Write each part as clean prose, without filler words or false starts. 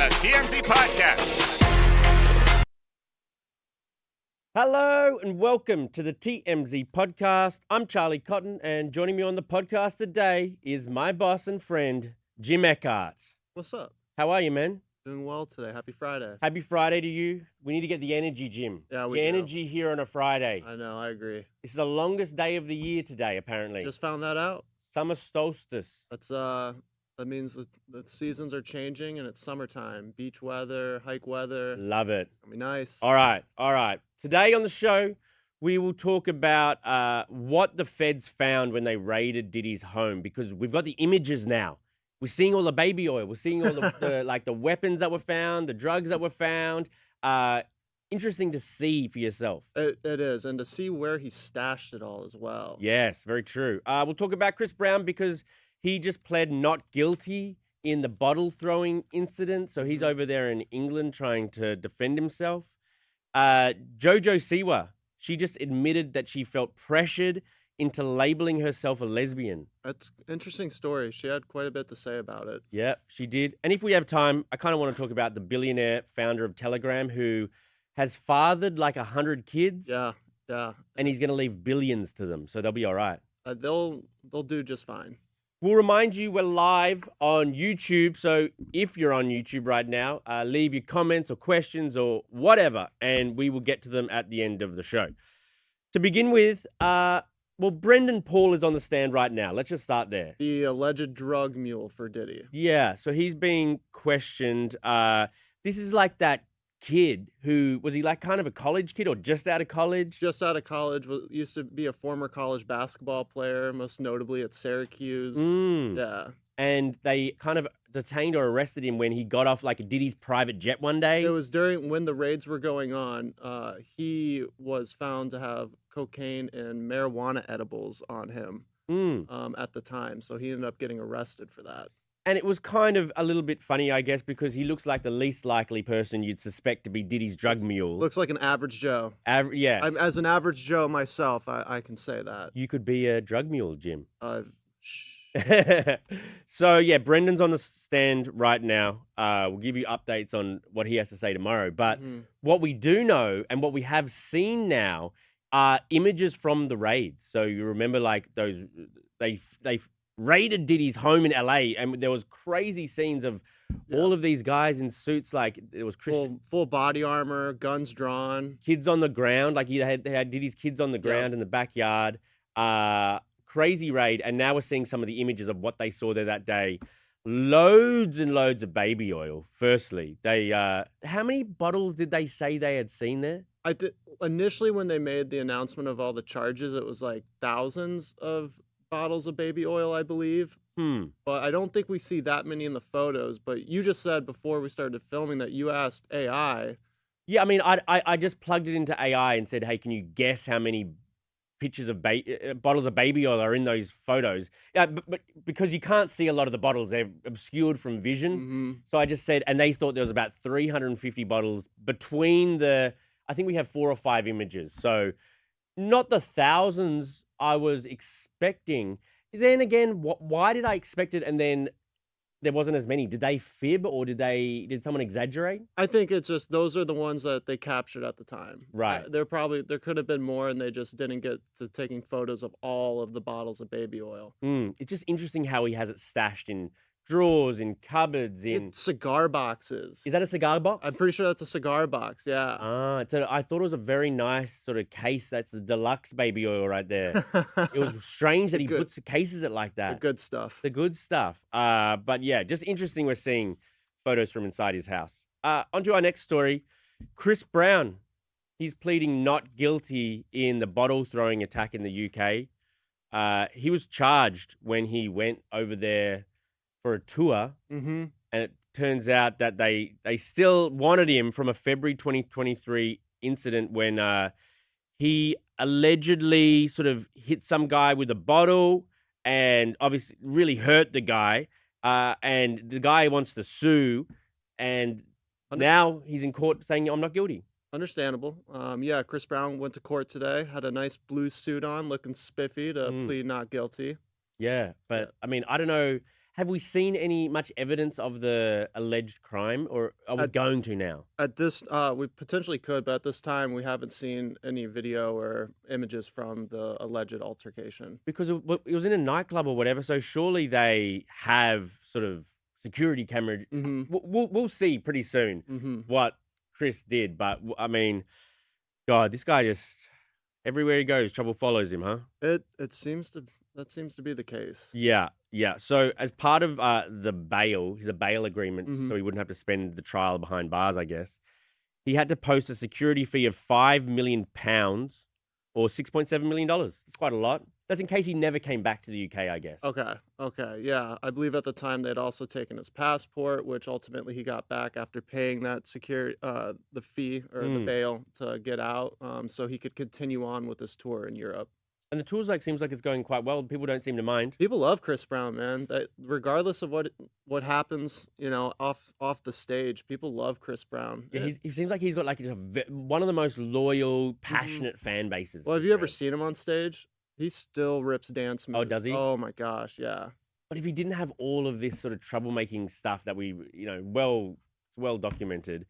the TMZ Podcast. Hello and welcome to the TMZ Podcast. I'm Charlie Cotton, and joining me on the podcast today is my boss and friend, Jim Eckhart. What's up? How are you, man? Doing well today. Happy Friday. Happy Friday to you. We need to get the energy, Jim. Yeah, we The do. energy here on a Friday. I know, I agree. It's the longest day of the year today, apparently. Just found that out. Summer solstice. That means the seasons are changing and it's summertime. Beach weather, hike weather. Love it. It's gonna be nice. All right. Today on the show, we will talk about what the feds found when they raided Diddy's home, because we've got the images now. We're seeing all the baby oil. We're seeing all the weapons that were found, the drugs that were found. Interesting to see for yourself. It is, and to see where he stashed it all as well. Yes, very true. We'll talk about Chris Brown because he just pled not guilty in the bottle throwing incident. So he's over there in England trying to defend himself. Jojo Siwa, she just admitted that she felt pressured into labeling herself a lesbian. That's an interesting story. She had quite a bit to say about it. Yeah, she did. And if we have time, I kind of want to talk about the billionaire founder of Telegram who has fathered like 100 kids. Yeah. And he's going to leave billions to them, so they'll be all right. They'll do just fine. We'll remind you we're live on YouTube, so if you're on YouTube right now, leave your comments or questions or whatever, and we will get to them at the end of the show. To begin with, Brendan Paul is on the stand right now. Let's just start there. The alleged drug mule for Diddy. Yeah, so he's being questioned. This is like that kid who, was he like kind of a college kid or just out of college? Just out of college, used to be a former college basketball player, most notably at Syracuse. Yeah. And they kind of detained or arrested him when he got off like a Diddy's private jet one day. It was when the raids were going on. He was found to have cocaine and marijuana edibles on him at the time. So he ended up getting arrested for that. And it was kind of a little bit funny, I guess, because he looks like the least likely person you'd suspect to be Diddy's drug mule. Looks like an average Joe. Yes. As an average Joe myself, I can say that. You could be a drug mule, Jim. Shh. So, yeah, Brendan's on the stand right now. We'll give you updates on what he has to say tomorrow. But what we do know and what we have seen now are images from the raids. So you remember like those, they raided Diddy's home in LA, and there was crazy scenes of all of these guys in suits, like it was full body armor, guns drawn, kids on the ground, like they had Diddy's kids on the ground in the backyard. Crazy raid, and now we're seeing some of the images of what they saw there that day. Loads and loads of baby oil. Firstly, they how many bottles did they say they had seen there? Initially, when they made the announcement of all the charges, it was like thousands of bottles of baby oil, I believe. But I don't think we see that many in the photos. But you just said before we started filming that you asked AI. Yeah, I mean, I just plugged it into AI and said, hey, can you guess how many pictures of bottles of baby oil are in those photos? Yeah, but because you can't see a lot of the bottles, they're obscured from vision. So I just said, and they thought there was about 350 bottles between I think we have 4 or 5 images. So not the thousands I was expecting. Then again, why did I expect it and then there wasn't as many? Did they fib or did someone exaggerate? I think it's just those are the ones that they captured at the time. Right. There could have been more, and they just didn't get to taking photos of all of the bottles of baby oil. It's just interesting how he has it stashed in drawers, in cupboards, in cigar boxes. Is that a cigar box? I'm pretty sure that's a cigar box. Yeah. I thought it was a very nice sort of case. That's the deluxe baby oil right there. It was strange that he puts cases it like that. The good stuff. The good stuff. But yeah, just interesting. We're seeing photos from inside his house. On to our next story. Chris Brown. He's pleading not guilty in the bottle throwing attack in the UK. He was charged when he went over there for a tour, and it turns out that they still wanted him from a February 2023 incident when he allegedly sort of hit some guy with a bottle and obviously really hurt the guy, and the guy wants to sue, and now he's in court saying, I'm not guilty. Understandable. Chris Brown went to court today, had a nice blue suit on, looking spiffy to plead not guilty. Yeah, but I mean, I don't know have we seen much evidence of the alleged crime, or are we going to now? At this, we potentially could, but at this time, we haven't seen any video or images from the alleged altercation. Because it was in a nightclub or whatever, so surely they have sort of security camera. We'll see pretty soon what Chris did, but I mean, God, this guy just everywhere he goes, trouble follows him, huh? That seems to be the case. Yeah. So as part of the bail, he's a bail agreement, so he wouldn't have to spend the trial behind bars, I guess. He had to post a security fee of £5 million or $6.7 million. It's quite a lot. That's in case he never came back to the UK, I guess. Okay, yeah. I believe at the time they'd also taken his passport, which ultimately he got back after paying that the fee or the bail to get out, so he could continue on with his tour in Europe. And the tour seems like it's going quite well. People don't seem to mind. People love Chris Brown, man. Regardless of what happens, off the stage, people love Chris Brown. Yeah, he seems like he's got like one of the most loyal, passionate fan bases. Well, have you ever seen him on stage? He still rips dance moves. Oh, does he? Oh my gosh, yeah. But if he didn't have all of this sort of troublemaking stuff that we, well documented,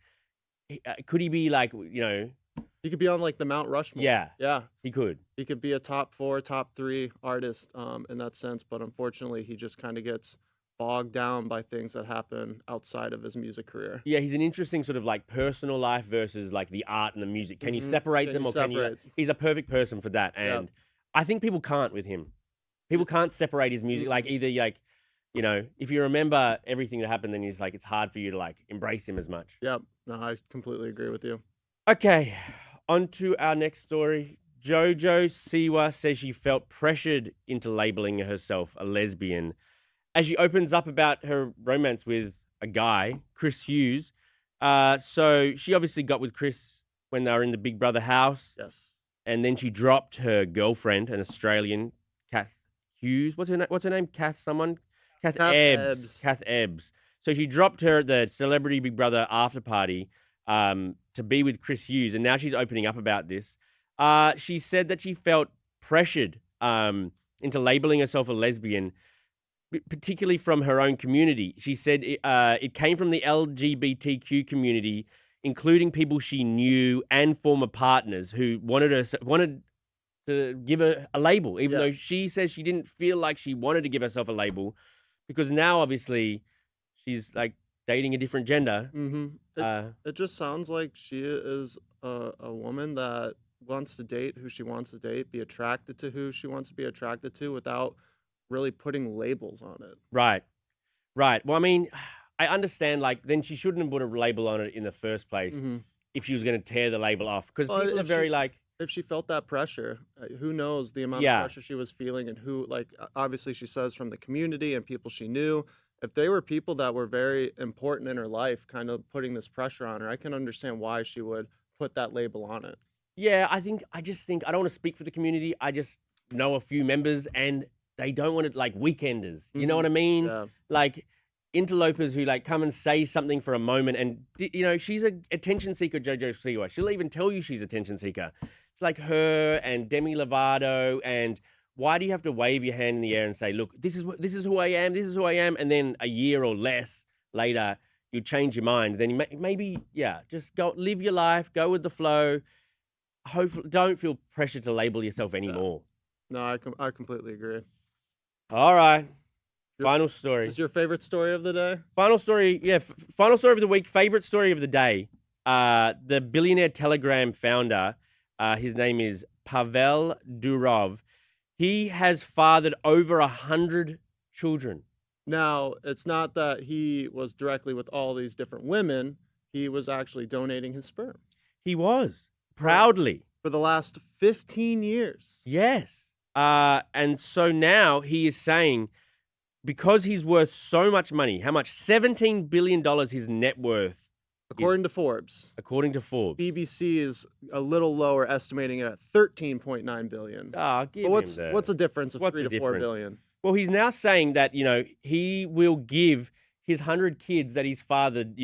could he be like, He could be on like the Mount Rushmore. Yeah, he could. He could be a top 4, top 3 artist in that sense, but unfortunately, he just kind of gets bogged down by things that happen outside of his music career. Yeah, he's an interesting sort of like personal life versus like the art and the music. Can you separate them, or can you? He's a perfect person for that, and I think people can't with him. People can't separate his music. Like either if you remember everything that happened, then it's hard for you to like embrace him as much. Yep. No, I completely agree with you. Okay, on to our next story. Jojo Siwa says she felt pressured into labeling herself a lesbian as she opens up about her romance with a guy, Chris Hughes. So she obviously got with Chris when they were in the Big Brother house. Yes. And then she dropped her girlfriend, an Australian, Kath Hughes. What's her name? Kath Ebbs. Kath Ebbs. So she dropped her at the Celebrity Big Brother after party to be with Chris Hughes, and now she's opening up about this. She said that she felt pressured into labeling herself a lesbian, particularly from her own community. She said it came from the LGBTQ community, including people she knew and former partners who wanted to give her a label, even though she says she didn't feel like she wanted to give herself a label, because now obviously she's like dating a different gender. It just sounds like she is a woman that wants to date who she wants to date, be attracted to who she wants to be attracted to without really putting labels on it. Right. Well, I mean, I understand, like, then she shouldn't have put a label on it in the first place if she was going to tear the label off. Because people are very if she felt that pressure, who knows the amount of pressure she was feeling, and who, like, obviously she says from the community and people she knew. If they were people that were very important in her life, kind of putting this pressure on her, I can understand why she would put that label on it. Yeah, I just think, I don't want to speak for the community. I just know a few members, and they don't want it like weekenders. You know what I mean? Yeah. Like interlopers who like come and say something for a moment, and she's a attention seeker, Jojo Siwa. She'll even tell you she's attention seeker. It's like her and Demi Lovato. And why do you have to wave your hand in the air and say, look, this is who I am, this is who I am, and then a year or less later you change your mind? Then maybe just go live your life, go with the flow. Hopefully, don't feel pressure to label yourself anymore. No, I completely agree. All right. Final story. Is this your favorite story of the day? Final story, final story of the week, favorite story of the day. The billionaire Telegram founder, his name is Pavel Durov. He has fathered over 100 children. Now, it's not that he was directly with all these different women. He was actually donating his sperm. He was. Proudly. For the last 15 years. Yes. And so now he is saying, because he's worth so much money, how much? $17 billion his net worth. According to Forbes. According to Forbes. BBC is a little lower, estimating it at $13.9 billion. What's the difference of $3 to $4 billion? Well, he's now saying that, he will give his 100 kids that he's fathered,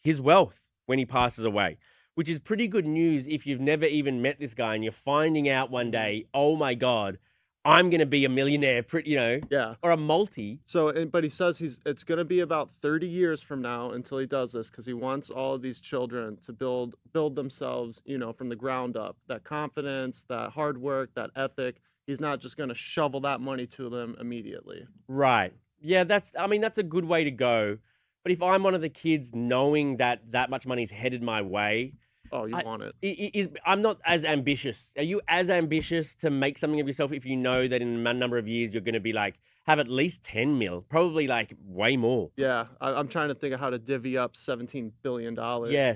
his wealth when he passes away, which is pretty good news if you've never even met this guy and you're finding out one day, oh my God, I'm going to be a millionaire, Yeah. or a multi. So, but he says it's going to be about 30 years from now until he does this because he wants all of these children to build themselves, from the ground up. That confidence, that hard work, that ethic. He's not just going to shovel that money to them immediately. Right. Yeah, that's a good way to go. But if I'm one of the kids knowing that much money's headed my way, Oh, you want it. I'm not as ambitious. Are you as ambitious to make something of yourself if you know that in a number of years you're going to be like, have at least 10 mil, probably like way more? Yeah, I'm trying to think of how to divvy up $17 billion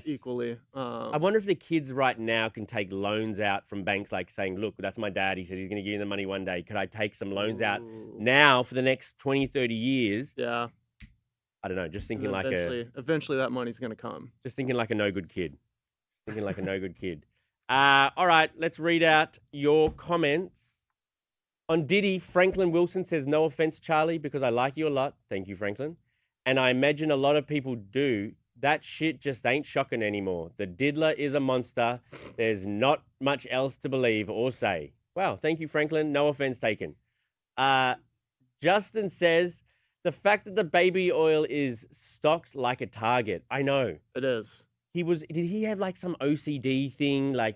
equally. I wonder if the kids right now can take loans out from banks, like saying, look, that's my dad. He said he's going to give you the money one day. Could I take some loans out now for the next 20, 30 years? Yeah. I don't know. Just thinking eventually that money's going to come. Just thinking like a no good kid. All right, let's read out your comments. On Diddy, Franklin Wilson says, no offense, Charlie, because I like you a lot. Thank you, Franklin. And I imagine a lot of people do. That shit just ain't shocking anymore. The diddler is a monster. There's not much else to believe or say. Wow, thank you, Franklin. No offense taken. Justin says, the fact that the baby oil is stocked like a Target. I know. It is. Did he have like some OCD thing? Like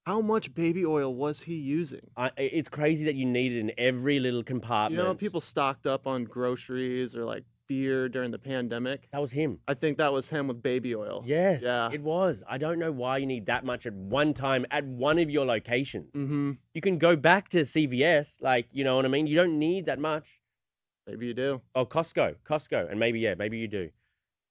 how much baby oil was he using? It's crazy that you need it in every little compartment. People stocked up on groceries or like beer during the pandemic. That was him. I think that was him with baby oil. Yes, yeah, it was. I don't know why you need that much at one time at one of your locations. Mm-hmm. You can go back to CVS, like, you know what I mean? You don't need that much. Maybe you do. Oh, Costco, and maybe you do.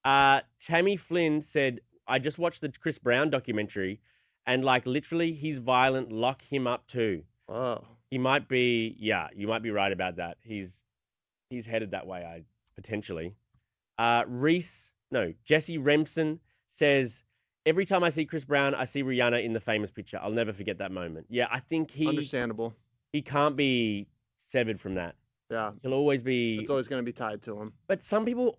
Tammy Flynn said, I just watched the Chris Brown documentary and like literally he's violent, lock him up too. Oh. He might be, you might be right about that. He's headed that way, potentially. Jesse Remsen says, every time I see Chris Brown, I see Rihanna in the famous picture. I'll never forget that moment. Yeah, I think understandable. He can't be severed from that. Yeah. He'll always be... It's always going to be tied to him. But some people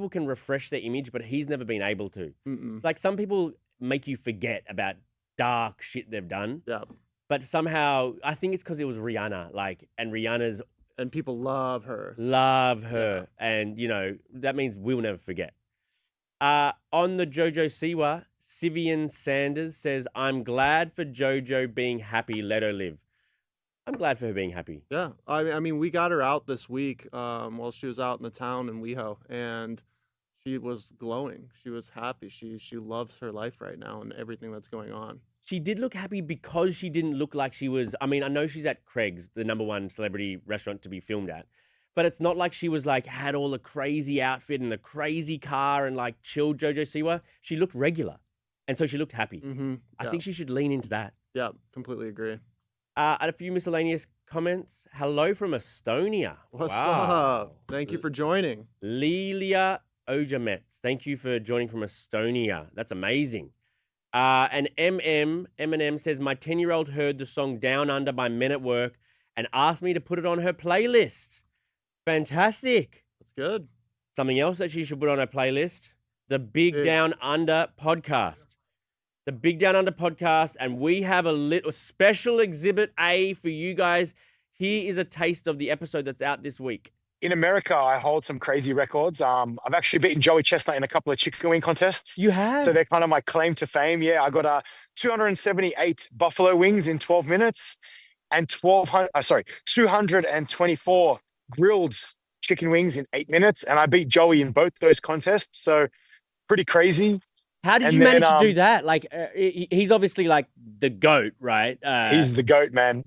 can refresh their image, but he's never been able to. Mm-mm. Like, some people make you forget about dark shit they've done. Yeah. But somehow, I think it's because it was Rihanna. Like, and Rihanna's... And people love her. Yeah. And, that means we'll never forget. On the Jojo Siwa, Sivian Sanders says, I'm glad for Jojo being happy, let her live. I'm glad for her being happy. Yeah. I mean, we got her out this week while she was out in the town in WeHo, and she was glowing. She was happy. She loves her life right now and everything that's going on. She did look happy because she didn't look like she was... I mean, I know she's at Craig's, the #1 celebrity restaurant to be filmed at, but it's not like she was like, had all the crazy outfit and the crazy car and like chilled Jojo Siwa. She looked regular. And so she looked happy. Mm-hmm. I think she should lean into that. Yeah, completely agree. And a few miscellaneous comments. Hello from Estonia. What's up? Thank you for joining. Lilia Ojamets. Thank you for joining from Estonia. That's amazing. And Eminem says, my 10-year-old heard the song Down Under by Men at Work and asked me to put it on her playlist. Fantastic. That's good. Something else that she should put on her playlist, the Big Down Under podcast. The Big Down Under podcast, and we have a little special exhibit A for you guys. Here is a taste of the episode that's out this week. In America, I hold some crazy records. I've actually beaten Joey Chestnut in a couple of chicken wing contests. You have? So they're kind of my claim to fame. Yeah, I got 278 buffalo wings in 12 minutes and 224 grilled chicken wings in 8 minutes. And I beat Joey in both those contests. So pretty crazy. How did you manage to do that? Like, he's obviously like the GOAT, right? He's the GOAT, man.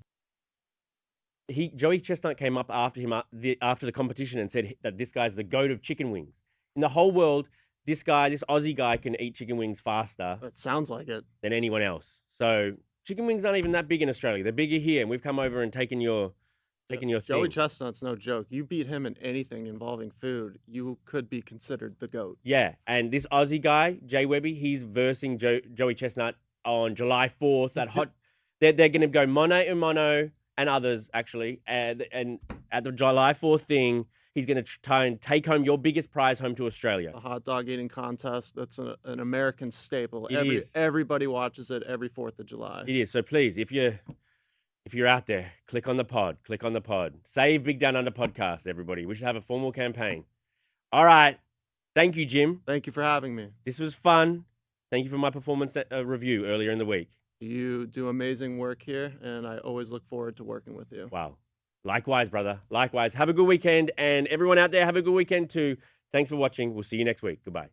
Joey Chestnut came up after him after the competition and said that this guy's the GOAT of chicken wings. In the whole world, this Aussie guy can eat chicken wings faster. That sounds like it. Than anyone else. So chicken wings aren't even that big in Australia. They're bigger here, and we've come over and taken your thing. Joey Chestnut's no joke. You beat him in anything involving food, you could be considered the GOAT. Yeah, and this Aussie guy, Jay Webby, he's versing Joey Chestnut on July 4th. They're going to go mono and mono and others, actually. And at the July 4th thing, he's going to try and take home your biggest prize home to Australia. A hot dog eating contest. That's an American staple. It is. Everybody watches it every 4th of July. It is. So please, if you're If you're out there, click on the pod. Click on the pod. Save Big Down Under podcast, everybody. We should have a formal campaign. All right. Thank you, Jim. Thank you for having me. This was fun. Thank you for my performance review earlier in the week. You do amazing work here, and I always look forward to working with you. Wow. Likewise, brother. Likewise. Have a good weekend. And everyone out there, have a good weekend too. Thanks for watching. We'll see you next week. Goodbye.